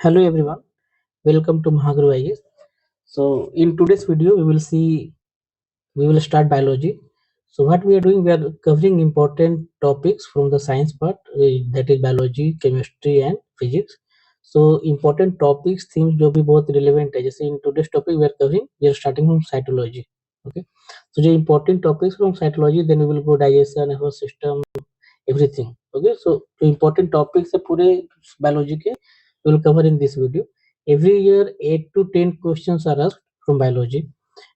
Hello everyone, welcome to Mahaguru IS. So in today's video we will start biology. So what we are doing, we are covering important topics from the science part, that is biology, chemistry and physics. So important topics themes जो भी बहुत relevant है, जैसे in today's topic we are starting from cytology. Okay, so जो important topics from cytology, then we will go digestion, nervous system, everything. Okay, so जो important topics है पूरे biology के we will cover in this video. Every year 8 to 10 questions are asked from biology,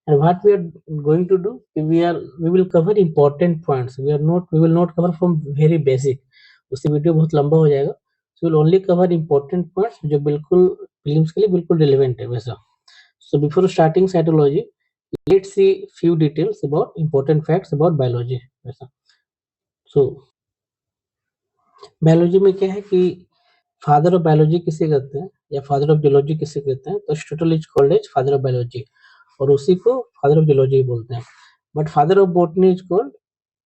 and what we are going to do, we will cover important points. We will not cover from very basic, उससे video बहुत लंबा हो जाएगा. So we will only cover important points जो बिल्कुल prelims के लिए बिल्कुल relevant है वैसा. So before starting cytology, let's see few details about important facts about biology वैसा. So बायोलॉजी में क्या है कि फादर ऑफ बायोलॉजी किसे कहते हैं या फादर ऑफ जियोलॉजी किसे कहते हैं, तो Aristotle is called as father of biology और उसी को फादर ऑफ जियोलॉजी बोलते हैं. But father of botany is called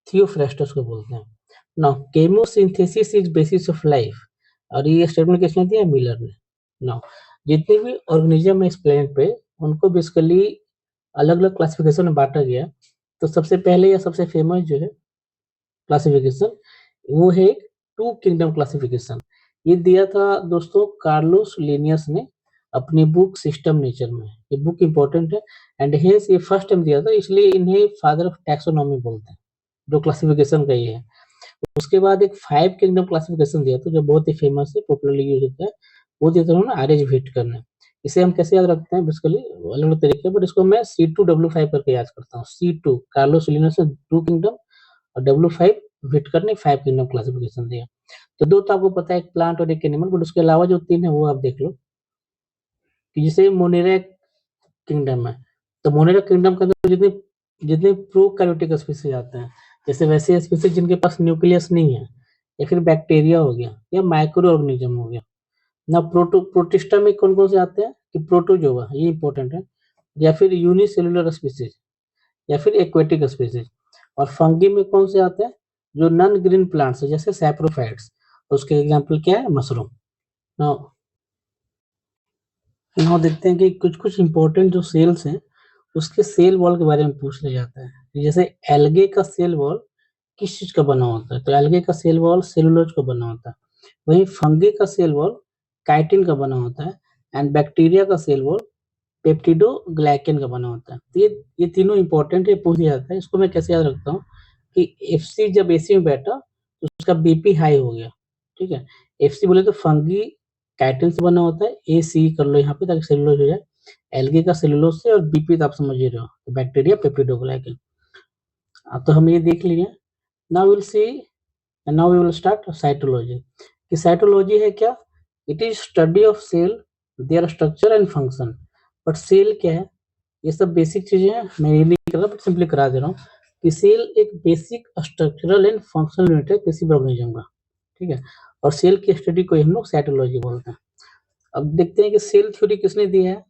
Theophrastus को बोलते हैं. Now chemosynthesis is basis of life, और ये स्टेटमेंट किसने दिया? मिलर ने. नाउ जितने भी ऑर्गेनिज्म है इस प्लेनेट पे, उनको बेसिकली अलग अलग क्लासिफिकेशन में बांटा गया. तो सबसे पहले या सबसे फेमस जो है क्लासिफिकेशन, वो है टू किंगडम क्लासिफिकेशन. ये दिया था दोस्तों कार्लोस लिनियस ने अपनी बुक सिस्टम नेचर में. ये बुक इंपॉर्टेंट है एंड हेंस ये फर्स्ट टाइम दिया था, इसलिए इन्हें फादर ऑफ टैक्सोनॉमी बोलते हैं, जो क्लासिफिकेशन का ये है. उसके बाद एक 5 किंगडम क्लासिफिकेशन दिया था जो बहुत ही फेमस है, पॉपुलरली यूज होता है. वो दिया था उन्होंने आर एच व्हिटकर ने. इसे हम कैसे याद रखते हैं? बेसिकली अलग अलग तरीके, बट इसको मैं C2W5 करके याद करता हूँ. C2 कार्लोस लिनियस ने 2 किंगडम और W5 व्हिटकर ने 5 किंगडम क्लासिफिकेशन दिया. तो दो तो आपको पता है, एक प्लांट और एक एनिमल, बट उसके अलावा जो 3 है वो आप देख लो कि जैसे मोनेरा किंगडम है, तो मोनेरा किंगडम के अंदर जितने जितने प्रोकैरियोटिक स्पीशीज आते हैं, जैसे वैसे स्पीशीज जिनके पास न्यूक्लियस नहीं है, या फिर बैक्टीरिया हो गया या माइक्रो ऑर्गेनिज्म हो गया ना. प्रोटिस्टा में कौन कौन से आते हैं कि प्रोटोजोआ, ये इंपॉर्टेंट है, या फिर यूनिसेलुलर स्पीशीज या फिर एक्वेटिक स्पीशीज. और फंगी में कौन से आते हैं? जो नॉन ग्रीन प्लांट्स है जैसे सैप्रोफाइट्स, उसके एग्जांपल क्या है? मशरूम. नाउ नाउ देखते हैं कि कुछ कुछ इंपॉर्टेंट जो सेल्स हैं उसके सेल वॉल के बारे में पूछ लिया जाता है. जैसे एल्गे का सेल वॉल किस चीज का बना होता है? तो एल्गे का सेल वॉल सेलुलोज का बना होता है. वहीं फंगी का सेल वॉल काइटिन का बना होता है एंड बैक्टीरिया का सेल वॉल पेप्टिडोग्लाइकेन का बना होता है. तो ये तीनों इंपॉर्टेंट है, पूछ लिया जाता है. इसको मैं कैसे याद रखता हूँ कि एफसी जब एसी में बैठा तो उसका बीपी हाई हो गया. ठीक है, एफसी बोले तो फंगी काइटिन से बना होता है, एसी कर लो यहाँ पे ताकि सेलुलोज हो जाए. एल्गे का सेलुलोज से, और बीपी तो आप समझ ही रहे हो, तो बैक्टीरिया पेप्टिडोग्लाइकेन. तो हम ये देख लिए. Now will see and now we will start cytology. कि साइटोलॉजी है क्या? It is study of cell, their structure and function. But cell क्या है? ये सब बेसिक चीजें हैं, मैं ये नहीं कर रहा बट सिंपली करा दे रहा हूँ कि सेल एक basic structural and functional unit है किसी भी ऑर्गेनिज्म का. ठीक है, और सेल की स्टडी को हम लोग साइटोलॉजी बोलते हैं. अब देखते हैं कि सेल थ्योरी किसने दिया है.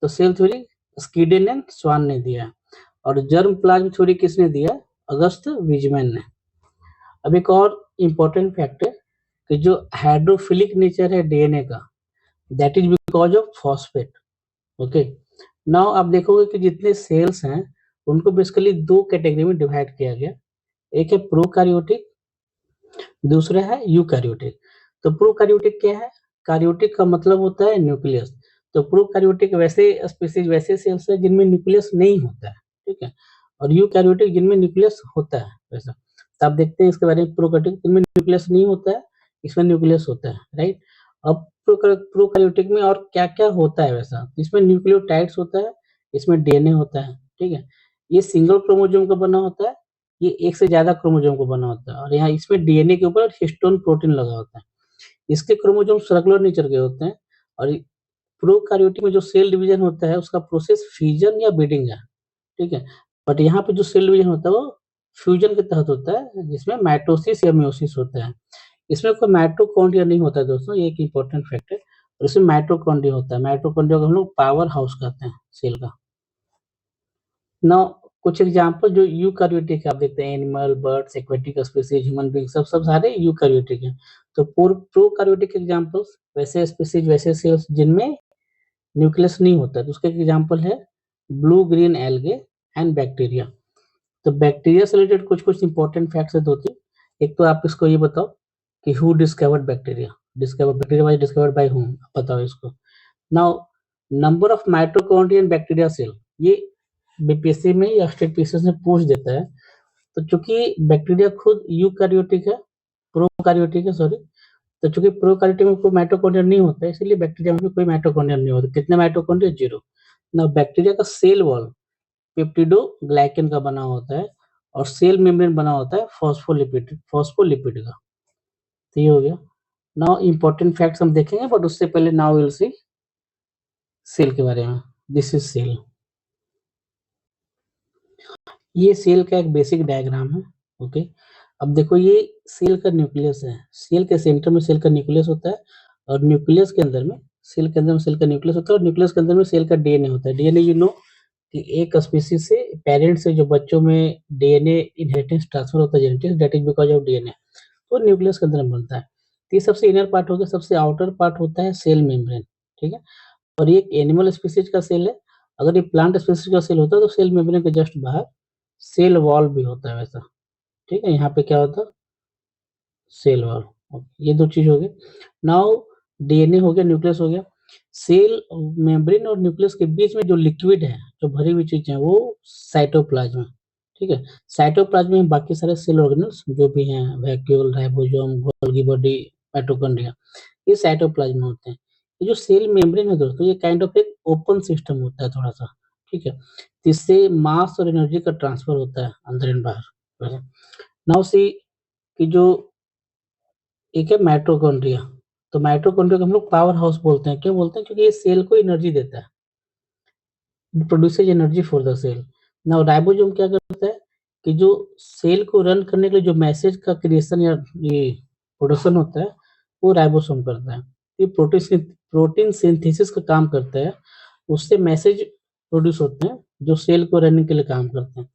तो सेल थ्योरी स्कीडन एंड स्वान ने दिया है. और जर्म प्लाज्म थ्योरी किसने दिया है? अगस्त वीजमैन ने. अब एक और इम्पोर्टेंट फैक्ट है कि जो हाइड्रोफिलिक नेचर है डीएनए का, that is because of phosphate. Okay, now आप देखोगे कि जितने सेल्स हैं उनको बेसिकली 2 कैटेगरी में डिवाइड किया गया. एक है प्रोकैरियोटिक, दूसरा है यूकैरियोटिक. तो प्रोकैरियोटिक क्या है? कैरियोटिक का मतलब होता है न्यूक्लियस. तो प्रोकैरियोटिक वैसे स्पीशीज, वैसे सेल्स है जिनमें न्यूक्लियस नहीं होता है. ठीक है, और यूकैरियोटिक जिनमें न्यूक्लियस होता है वैसा. तो आप देखते हैं इसके बारे में, प्रोकैरियोटिक जिनमें न्यूक्लियस नहीं होता है, इसमें न्यूक्लियस होता है, राइट. अब प्रोकैरियोटिक में और क्या-क्या होता है वैसा? इसमें न्यूक्लियोटाइड्स होता है, इसमें डीएनए होता है. ठीक है, ये सिंगल क्रोमोसोम का बना होता है, ये एक से ज्यादा क्रोमोसोम को बना होता है, और यहाँ इसमें डीएनए के ऊपर हिस्टोन प्रोटीन लगा होता है. इसके क्रोमोसोम सर्कुलर नेचर के होते हैं. और प्रोकैरियोटिक में जो सेल डिवीजन होता है उसका प्रोसेस फिजन या ब्रीडिंग है. ठीक है, बट यहाँ पे जो सेल डिवीजन होता है वो फ्यूजन के तहत होता है, जिसमें माइटोसिस या मियोसिस होता है. इसमें कोई माइटोकॉन्ड्रिया नहीं होता है दोस्तों, ये एक इंपॉर्टेंट फैक्ट है. और इसमें माइटोकॉन्ड्रिया होता है. माइटोकॉन्ड्रिया को हम लोग पावर हाउस कहते हैं सेल का. नाउ कुछ एग्जांपल जो यूकैरियोटिक आप देखते हैं, animal, birds, aquatic species, human being, सब सारे यूकैरियोटिक हैं। तो प्रोकैरियोटिक एग्जांपल्स वैसे स्पीशीज, वैसे सेल्स जिनमें न्यूक्लियस नहीं होता है, तो उसका एग्जांपल है blue green algae and bacteria. तो बैक्टीरिया से रिलेटेड कुछ इंपॉर्टेंट फैक्ट्स है दो तीन। एक तो आप इसको ये बताओ कि who discovered bacteria, bacteria was discovered by whom, बताओ इसको। Now number of mitochondria in bacteria cell, ये बीपीएससी में या स्टेट पीसीएस में पूछ देता है। तो चूंकि बैक्टीरिया खुद यूकैरियोटिक है, प्रोकैरियोटिक है सॉरी, तो चूंकि प्रोकैरियोटिक में कोई माइटोकॉन्ड्रिया नहीं होता है, इसलिए बैक्टीरिया में भी कोई माइटोकॉन्ड्रिया नहीं होता। कितने माइटोकॉन्ड्रिया? 0। ना बैक्टीरिया का सेल वॉल पेप्टिडोग्लाइकन का बना होता है और सेल मेम्ब्रेन बना होता है फॉस्फोलिपिड का। तो ये हो गया। नाउ इंपॉर्टेंट फैक्ट्स हम देखेंगे, बट उससे पहले नाउ विल सी सेल के बारे में। This is cell. ये सेल का एक बेसिक डायग्राम है। ओके, अब देखो ये सेल का न्यूक्लियस है। सेल के सेंटर में सेल का न्यूक्लियस होता है और न्यूक्लियस के अंदर में सेल के अंदर में सेल का न्यूक्लियस होता है और न्यूक्लियस के अंदर में सेल का डीएनए होता है। डीएनए यू नो कि एक स्पीशीज से पेरेंट से जो बच्चों में डीएनए इनहेरिटेंस ट्रांसफर होता है genetics, that is because of DNA. तो न्यूक्लियस के अंदर में बनता है। तो ये सबसे इनर पार्ट हो गया। सबसे आउटर पार्ट होता है सेल मेम्ब्रेन, ठीक है। और ये एक एनिमल स्पीशीज का सेल है। अगर ये प्लांट स्पीशीज का सेल होता है तो सेल मेम्ब्रेन के जस्ट बाहर सेल वॉल भी होता है वैसा, ठीक है। यहाँ पे क्या होता है? Cell wall. ये दो चीज हो गई। नाउ डीएनए हो गया, न्यूक्लियस हो गया। सेल मेम्ब्रेन और न्यूक्लियस के बीच में जो लिक्विड है, जो भरी हुई चीज है, वो साइटोप्लाज्म है, ठीक है। साइटोप्लाज्म में बाकी सारे सेल ऑर्गेनल्स जो भी हैं, vacuole, ribosome, Golgi body, mitochondria, ये साइटोप्लाज्म में होते हैं। ये जो सेल मेम्ब्रेन है दोस्तों, ये काइंड ऑफ एक ओपन सिस्टम होता है थोड़ा सा, ठीक है। इससे मास और एनर्जी का ट्रांसफर होता है अंदर एंड बाहर। नाउ सी कि जो एक है माइटोकॉन्ड्रिया। तो माइटोकॉन्ड्रिया को हम लोग पावर हाउस बोलते हैं। क्यों बोलते हैं? क्योंकि ये सेल को एनर्जी देता है, produces energy for the cell. Now ribosome क्या करता है कि जो सेल को रन करने के लिए जो मैसेज का क्रिएशन या ये प्रोडक्शन होता है, वो राइबोसोम करता है। ये प्रोटीन सिंथेसिस का काम करता है। उससे मैसेज प्रोड्यूस होते हैं जो सेल को रनिंग के लिए काम करते हैं।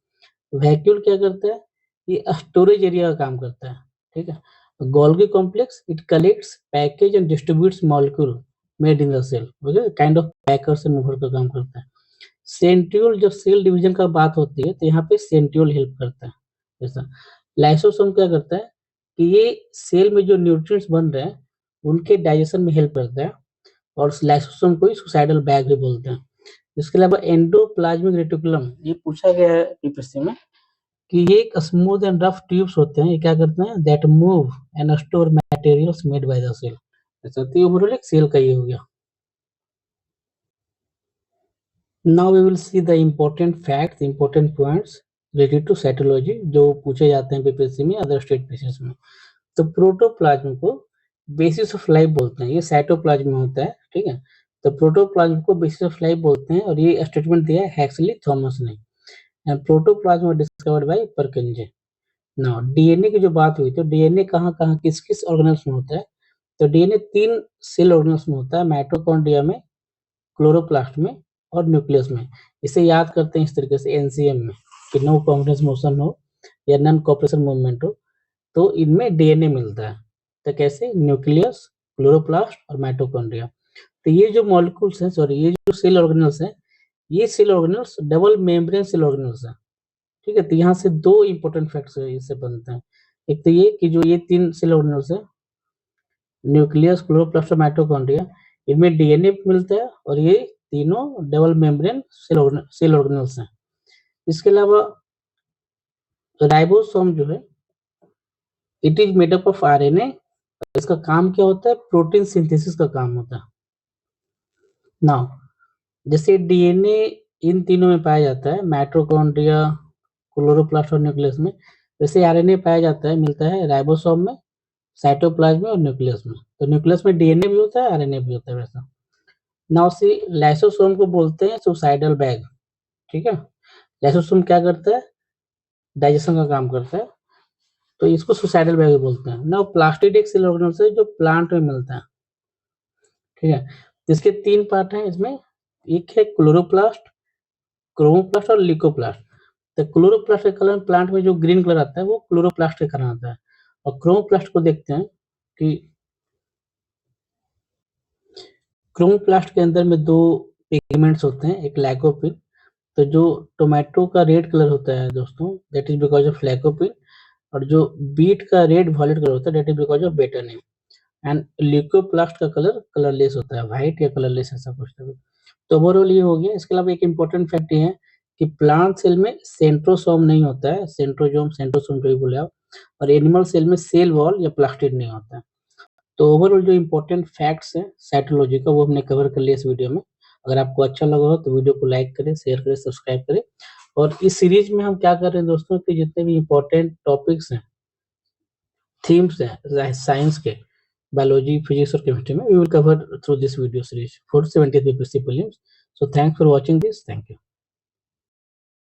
वैक्यूल क्या करता है? ये स्टोरेज एरिया का काम करता है, ठीक है। Golgi complex it collects, package and distributes molecule made in the cell, okay, kind of packers and mover का काम करता है। सेंट्रियोल, जब सेल डिवीजन का बात होती है तो यहाँ पे सेंट्रियोल हेल्प करता है। जैसा लाइसोसोम क्या करता है कि ये सेल में जो न्यूट्रिएंट्स बन रहे हैं उनके डाइजेशन में हेल्प करता है और लाइसोसोम को ही सुसाइडल बैग भी बोलते हैं। इसके अलावा एंडोप्लाज्मिक रेटिकुलम, ये पूछा गया है पीपीएससी में कि ये एक स्मूथ एंड रफ ट्यूब्स होते हैं। ये क्या करते हैं? That move and store materials made by the cell. ऐसा तो ओवरऑल एक सेल का ये हो गया। Now we will see the important facts, important points related to cytology जो पूछे जाते हैं बीपीएससी में, अदर स्टेट पीसीएस में। तो प्रोटोप्लाज्म को बेसिस ऑफ लाइफ बोलते हैं। ये साइटोप्लाज्म में होता है, ठीक है। तो प्रोटोप्लाज्म को बेसिस ऑफ लाइफ बोलते हैं और ये स्टेटमेंट दिया है हैक्सली थॉमस ने। And protoplasm discovered by परकिंजे। Now DNA की जो बात हुई, तो डीएनए कहाँ-कहाँ, किस-किस ऑर्गेनल्स में होता है? तो डीएनए 3 सेल ऑर्गेनल्स में होता है, माइटोकॉन्ड्रिया में, क्लोरोप्लास्ट में और न्यूक्लियस में। इसे याद करते हैं इस तरीके से एनसीएम में कि नो कॉन्फिडेंस मोशन हो या नॉन कोऑपरेशन मूवमेंट हो, तो इनमें डीएनए मिलता है। तो कैसे? न्यूक्लियस, क्लोरोप्लास्ट और माइटोकॉन्ड्रिया। तो ये जो मॉलिक्यूल्स हैं, सॉरी, ये जो सेल ऑर्गेनल्स हैं, ये cell organelles double membrane cell organelles हैं, ठीक है। तो यहाँ से 2 इंपॉर्टेंट फैक्ट्स इससे बनते हैं। एक तो ये कि जो ये 3 सेल ऑर्गेनल्स हैं, न्यूक्लियस, क्लोरोप्लास्ट और माइटोकॉन्ड्रिया, इनमें डीएनए मिलता है और ये तीनों डबल मेम्ब्रेन सेल ऑर्गेनल्स हैं। इसके अलावा राइबोसोम जो है, it is made up of RNA. इसका काम क्या होता है? प्रोटीन सिंथेसिस का काम होता है। नाउ जैसे डीएनए इन तीनों में पाया जाता है, माइटोकॉन्ड्रिया, क्लोरोप्लास्ट और न्यूक्लियस में, वैसे आरएनए पाया जाता है, मिलता है राइबोसोम में, साइटोप्लाज्म में और न्यूक्लियस में। तो न्यूक्लियस में डीएनए भी होता है, आरएनए भी होता है वैसा। नाउ सी लाइसोसोम को बोलते हैं सुसाइडल बैग, ठीक है। लाइसोसोम क्या करता है? डाइजेशन का काम करता है, तो इसको सुसाइडल बैग बोलते हैं। नाउ प्लास्टिड एक सेल ऑर्गेनल्स है जो प्लांट में मिलता है, ठीक है। इसके 3 पार्ट हैं इसमें। एक है क्लोरोप्लास्ट, क्रोमोप्लास्ट और ल्यूकोप्लास्ट। तो क्लोरोप्लास्ट के कलर प्लांट में जो ग्रीन कलर आता है वो क्लोरोप्लास्ट के कारण आता है। और क्रोमोप्लास्ट को देखते हैं कि क्रोमोप्लास्ट के अंदर में 2 पिगमेंट्स होते हैं, एक लाइकोपिन। तो जो टोमेटो का रेड कलर होता है दोस्तों, that is because of lycopene. और जो बीट का रेड वॉयलेट कलर होता है, that is because of betanin. And leucoplast का कलर कलरलेस होता है, व्हाइट या कलरलेस ऐसा कुछ तो। तो ओवरऑल ये हो गया। इसके अलावा एक इंपॉर्टेंट फैक्ट ये है कि प्लांट सेल में सेंट्रोसोम नहीं होता है, सेंट्रोजोम सेंट्रोसोम जो भी बोले आप। और एनिमल सेल में सेल वॉल या प्लास्टिड नहीं होता है। तो ओवरऑल जो इंपॉर्टेंट फैक्ट्स हैं साइटोलॉजी का वो हमने कवर कर लिया इस वीडियो में। अगर आपको अच्छा लगा हो तो वीडियो को लाइक करें, शेयर करें, सब्सक्राइब करें। और इस सीरीज में हम क्या कर रहे हैं दोस्तों कि जितने भी इंपॉर्टेंट टॉपिक्स हैं, थीम्स हैं साइंस के, बायोलॉजी, फिजिक्स और केमिस्ट्री में, we will cover through this video series 473 prelims. So thanks for watching this. Thank you.